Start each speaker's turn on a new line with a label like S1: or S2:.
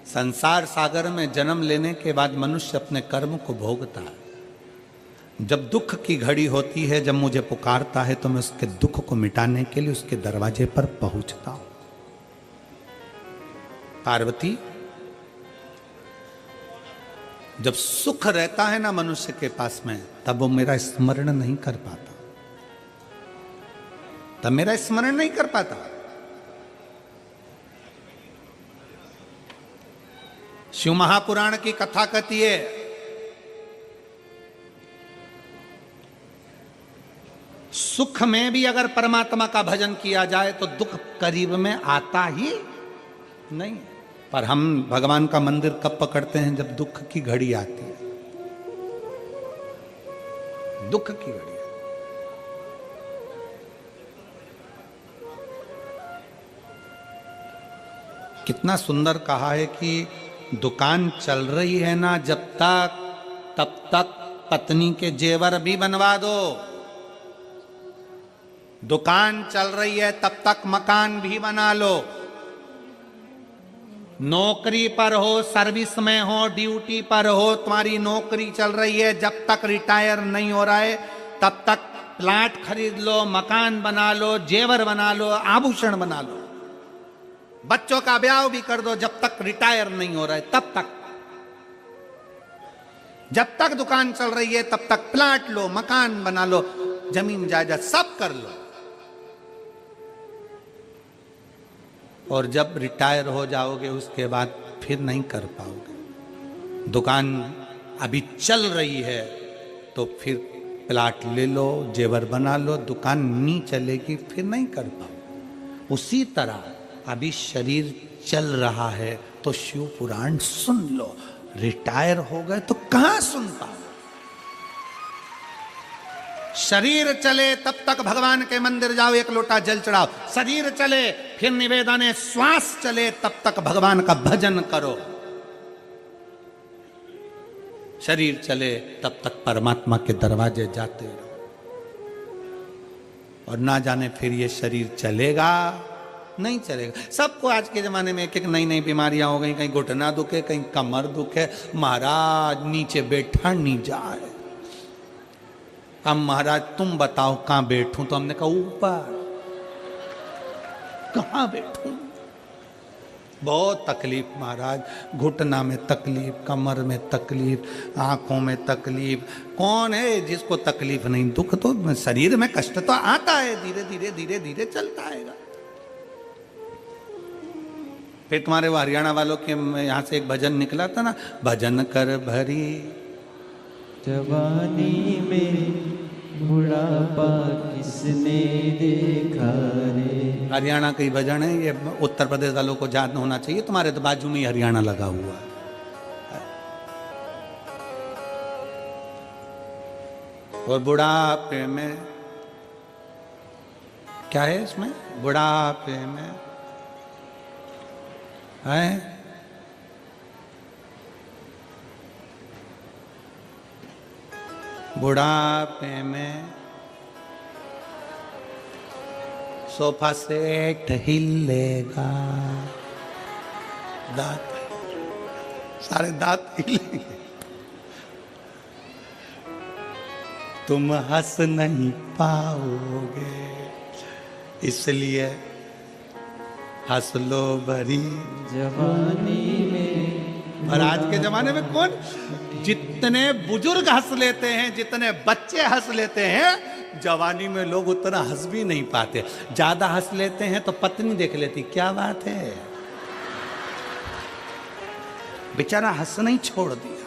S1: संसार सागर में जन्म लेने के बाद मनुष्य अपने कर्म को भोगता है। जब दुख की घड़ी होती है, जब मुझे पुकारता है, तो मैं उसके दुख को मिटाने के लिए उसके दरवाजे पर पहुंचता हूं। पार्वती, जब सुख रहता है ना मनुष्य के पास में, तब वो मेरा स्मरण नहीं कर पाता, तब मेरा स्मरण नहीं कर पाता। शिव महापुराण की कथा कहती है, सुख में भी अगर परमात्मा का भजन किया जाए तो दुख करीब में आता ही नहीं। पर हम भगवान का मंदिर कब पकड़ते हैं? जब दुख की घड़ी आती है, दुख की घड़ी। कितना सुंदर कहा है कि दुकान चल रही है ना जब तक, तब तक पत्नी के जेवर भी बनवा दो। दुकान चल रही है तब तक मकान भी बना लो। नौकरी पर हो, सर्विस में हो, ड्यूटी पर हो, तुम्हारी नौकरी चल रही है, जब तक रिटायर नहीं हो रहा है तब तक प्लाट खरीद लो, मकान बना लो, जेवर बना लो, आभूषण बना लो। बच्चों का ब्याह भी कर दो, जब तक रिटायर नहीं हो रहा है तब तक। जब तक दुकान चल रही है तब तक प्लाट लो, मकान बना लो, जमीन जायदाद सब कर लो। और जब रिटायर हो जाओगे उसके बाद फिर नहीं कर पाओगे। दुकान अभी चल रही है तो फिर प्लाट ले लो, जेवर बना लो, दुकान नहीं चलेगी फिर नहीं कर पाओगे। उसी तरह अभी शरीर चल रहा है तो शिव पुराण सुन लो, रिटायर हो गए तो कहां सुन पाओ। शरीर चले तब तक भगवान के मंदिर जाओ, एक लोटा जल चढ़ाओ। शरीर चले फिर निवेदन है, श्वास चले तब तक भगवान का भजन करो। शरीर चले तब तक परमात्मा के दरवाजे जाते रहो। और ना जाने फिर ये शरीर चलेगा नहीं चलेगा। सबको आज के जमाने में एक एक नई नई बीमारियां हो गई, कहीं घुटना दुखे, कहीं कमर दुखे। महाराज नीचे बैठा नहीं जाए। अब महाराज तुम बताओ कहां बैठूं? तो हमने कहा ऊपर। कहां बैठूं? बहुत तकलीफ महाराज, घुटना में तकलीफ, कमर में तकलीफ, आंखों में तकलीफ। कौन है जिसको तकलीफ नहीं? दुख तो शरीर में कष्ट तो आता है, धीरे धीरे धीरे धीरे चलता आएगा। फिर तुम्हारे वो हरियाणा वालों के यहाँ से एक भजन निकला था ना, भजन कर भरी
S2: जवानी में बुढ़ापा किसने देखा रे।
S1: हरियाणा का ही भजन है ये। उत्तर प्रदेश वालों को याद होना चाहिए, तुम्हारे तो बाजू में ही हरियाणा लगा हुआ है। और बुढ़ापे में क्या है इसमें? बुढ़ापे में है बुढ़ापे में सोफा सेट हिलेगा, दांत सारे दांत हिलेंगे, तुम हंस नहीं पाओगे, इसलिए हंस लो भरी
S2: जवानी में।
S1: और आज के जमाने में कौन? जितने बुजुर्ग हंस लेते हैं, जितने बच्चे हंस लेते हैं, जवानी में लोग उतना हंस भी नहीं पाते। ज्यादा हंस लेते हैं तो पत्नी देख लेती, क्या बात है, बेचारा हंसना ही छोड़ दिया।